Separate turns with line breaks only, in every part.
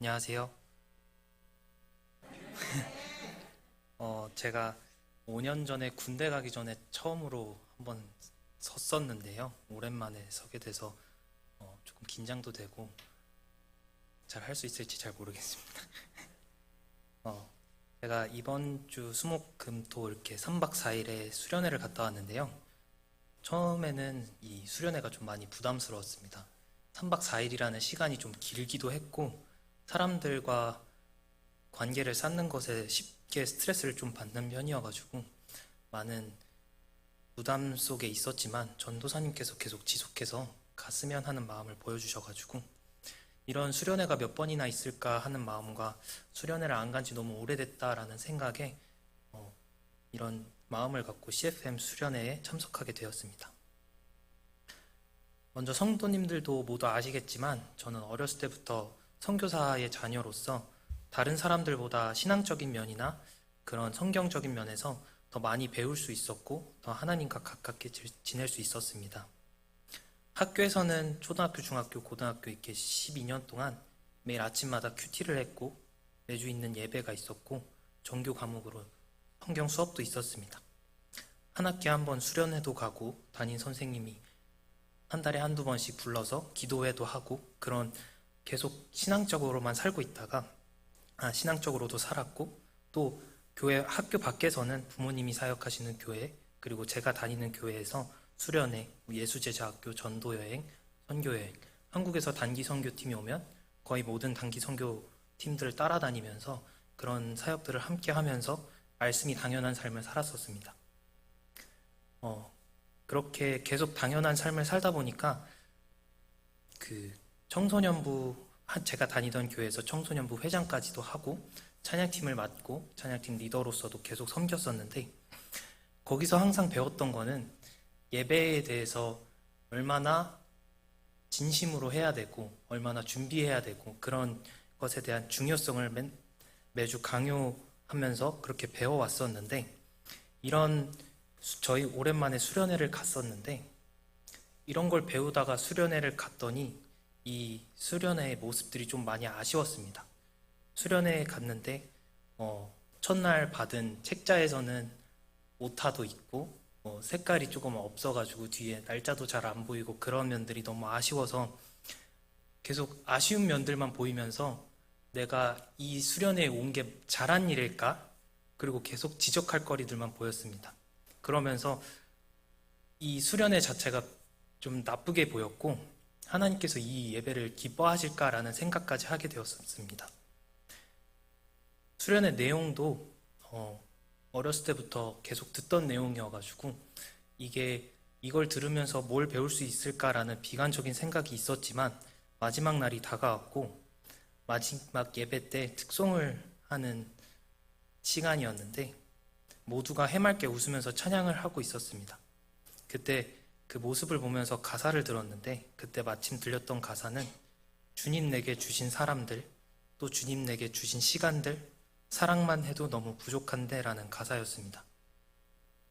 안녕하세요. 제가 5년 전에 군대 가기 전에 처음으로 한번 섰었는데요. 오랜만에 서게 돼서 조금 긴장도 되고 잘 할 수 있을지 잘 모르겠습니다. 어, 제가 이번 주 수목금토 이렇게 3박 4일에 수련회를 갔다 왔는데요. 처음에는 이 수련회가 좀 많이 부담스러웠습니다. 3박 4일이라는 시간이 좀 길기도 했고 사람들과 관계를 쌓는 것에 쉽게 스트레스를 좀 받는 편이어가지고 많은 부담 속에 있었지만 전도사님께서 계속 지속해서 갔으면 하는 마음을 보여주셔가지고 이런 수련회가 몇 번이나 있을까 하는 마음과 수련회를 안 간지 너무 오래됐다라는 생각에 이런 마음을 갖고 CFM 수련회에 참석하게 되었습니다. 먼저 성도님들도 모두 아시겠지만 저는 어렸을 때부터 선교사의 자녀로서 다른 사람들보다 신앙적인 면이나 그런 성경적인 면에서 더 많이 배울 수 있었고 더 하나님과 가깝게 지낼 수 있었습니다. 학교에서는 초등학교, 중학교, 고등학교 이렇게 12년 동안 매일 아침마다 큐티를 했고 매주 있는 예배가 있었고 정규 과목으로 성경 수업도 있었습니다. 한 학기에 한 번 수련회도 가고 담임 선생님이 한 달에 한두 번씩 불러서 기도회도 하고 그런 계속 신앙적으로만 살고 있다가 신앙적으로도 살았고 또 교회 학교 밖에서는 부모님이 사역하시는 교회 그리고 제가 다니는 교회에서 수련회, 예수제자학교, 전도여행, 선교여행 한국에서 단기 선교팀이 오면 거의 모든 단기 선교팀들을 따라다니면서 그런 사역들을 함께 하면서 말씀이 당연한 삶을 살았었습니다. 그렇게 계속 당연한 삶을 살다 보니까 그 청소년부 제가 다니던 교회에서 청소년부 회장까지도 하고 찬양팀을 맡고 찬양팀 리더로서도 계속 섬겼었는데 거기서 항상 배웠던 거는 예배에 대해서 얼마나 진심으로 해야 되고 얼마나 준비해야 되고 그런 것에 대한 중요성을 매주 강요하면서 그렇게 배워왔었는데 저희 오랜만에 수련회를 갔었는데 이런 걸 배우다가 수련회를 갔더니 이 수련회의 모습들이 좀 많이 아쉬웠습니다. 수련회에 갔는데 첫날 받은 책자에서는 오타도 있고 색깔이 조금 없어가지고 뒤에 날짜도 잘 안 보이고 그런 면들이 너무 아쉬워서 계속 아쉬운 면들만 보이면서 내가 이 수련회에 온 게 잘한 일일까? 그리고 계속 지적할 거리들만 보였습니다. 그러면서 이 수련회 자체가 좀 나쁘게 보였고 하나님께서 이 예배를 기뻐하실까라는 생각까지 하게 되었습니다. 수련의 내용도 어렸을 때부터 계속 듣던 내용이어가지고 이걸 들으면서 뭘 배울 수 있을까라는 비관적인 생각이 있었지만 마지막 날이 다가왔고 마지막 예배 때 특송을 하는 시간이었는데 모두가 해맑게 웃으면서 찬양을 하고 있었습니다. 그때 그 모습을 보면서 가사를 들었는데 그때 마침 들렸던 가사는 주님 내게 주신 사람들 또 주님 내게 주신 시간들 사랑만 해도 너무 부족한데 라는 가사였습니다.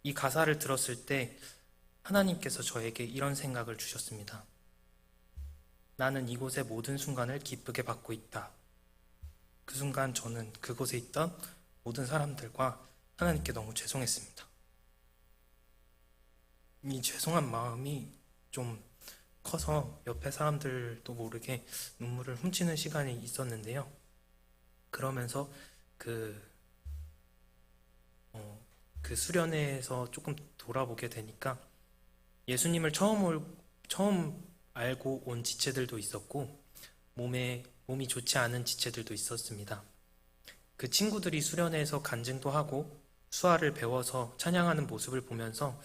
이 가사를 들었을 때 하나님께서 저에게 이런 생각을 주셨습니다. 나는 이곳의 모든 순간을 기쁘게 받고 있다. 그 순간 저는 그곳에 있던 모든 사람들과 하나님께 너무 죄송했습니다. 이 죄송한 마음이 좀 커서 옆에 사람들도 모르게 눈물을 훔치는 시간이 있었는데요. 그러면서 그 수련회에서 조금 돌아보게 되니까 예수님을 처음 알고 온 지체들도 있었고 몸이 좋지 않은 지체들도 있었습니다. 그 친구들이 수련회에서 간증도 하고 수화를 배워서 찬양하는 모습을 보면서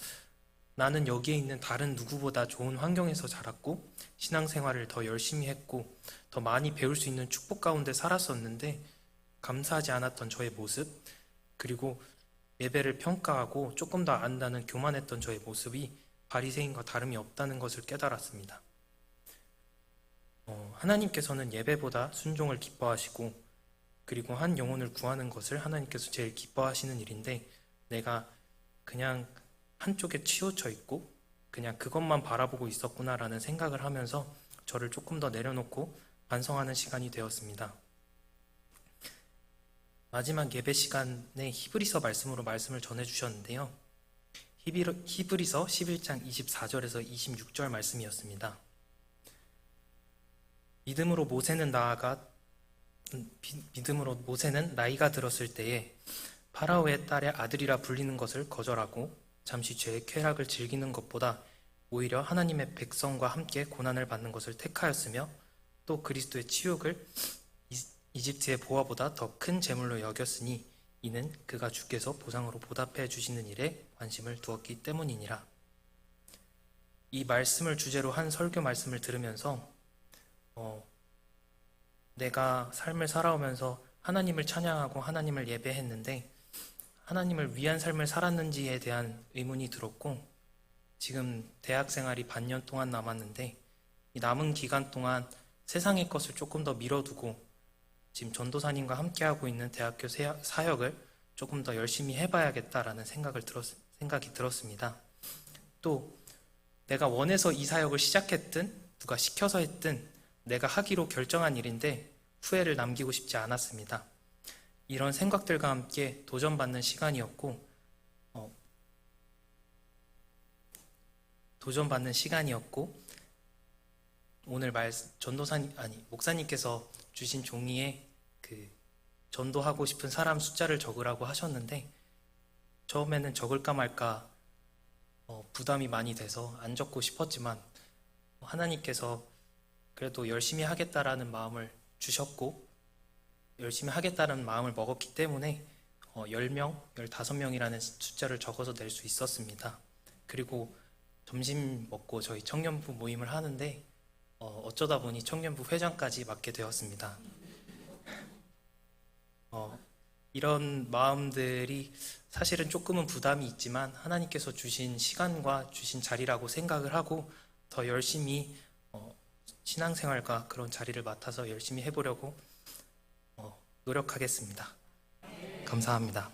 나는 여기에 있는 다른 누구보다 좋은 환경에서 자랐고 신앙생활을 더 열심히 했고 더 많이 배울 수 있는 축복 가운데 살았었는데 감사하지 않았던 저의 모습 그리고 예배를 평가하고 조금 더 안다는 교만했던 저의 모습이 바리새인과 다름이 없다는 것을 깨달았습니다. 하나님께서는 예배보다 순종을 기뻐하시고 그리고 한 영혼을 구하는 것을 하나님께서 제일 기뻐하시는 일인데 내가 그냥 한쪽에 치우쳐 있고 그냥 그것만 바라보고 있었구나라는 생각을 하면서 저를 조금 더 내려놓고 반성하는 시간이 되었습니다. 마지막 예배 시간에 히브리서 말씀으로 말씀을 전해주셨는데요. 히브리서 11장 24절에서 26절 말씀이었습니다. 믿음으로 모세는 나이가 들었을 때에 파라오의 딸의 아들이라 불리는 것을 거절하고 잠시 죄의 쾌락을 즐기는 것보다 오히려 하나님의 백성과 함께 고난을 받는 것을 택하였으며 또 그리스도의 치욕을 이집트의 보화보다 더 큰 재물로 여겼으니 이는 그가 주께서 보상으로 보답해 주시는 일에 관심을 두었기 때문이니라. 이 말씀을 주제로 한 설교 말씀을 들으면서 내가 삶을 살아오면서 하나님을 찬양하고 하나님을 예배했는데 하나님을 위한 삶을 살았는지에 대한 의문이 들었고, 지금 대학 생활이 반년 동안 남았는데 이 남은 기간 동안 세상의 것을 조금 더 미뤄두고 지금 전도사님과 함께하고 있는 대학교 사역을 조금 더 열심히 해봐야겠다라는 생각이 들었습니다. 또 내가 원해서 이 사역을 시작했든 누가 시켜서 했든 내가 하기로 결정한 일인데 후회를 남기고 싶지 않았습니다. 이런 생각들과 함께 도전받는 시간이었고 오늘 목사님께서 주신 종이에 전도하고 싶은 사람 숫자를 적으라고 하셨는데 처음에는 적을까 말까 부담이 많이 돼서 안 적고 싶었지만 하나님께서 그래도 열심히 하겠다라는 마음을 주셨고 열심히 하겠다는 마음을 먹었기 때문에 10명, 15명이라는 숫자를 적어서 낼 수 있었습니다. 그리고 점심 먹고 저희 청년부 모임을 하는데 어쩌다 보니 청년부 회장까지 맡게 되었습니다. 이런 마음들이 사실은 조금은 부담이 있지만 하나님께서 주신 시간과 주신 자리라고 생각을 하고 더 열심히 신앙생활과 그런 자리를 맡아서 열심히 해보려고 노력하겠습니다. 감사합니다.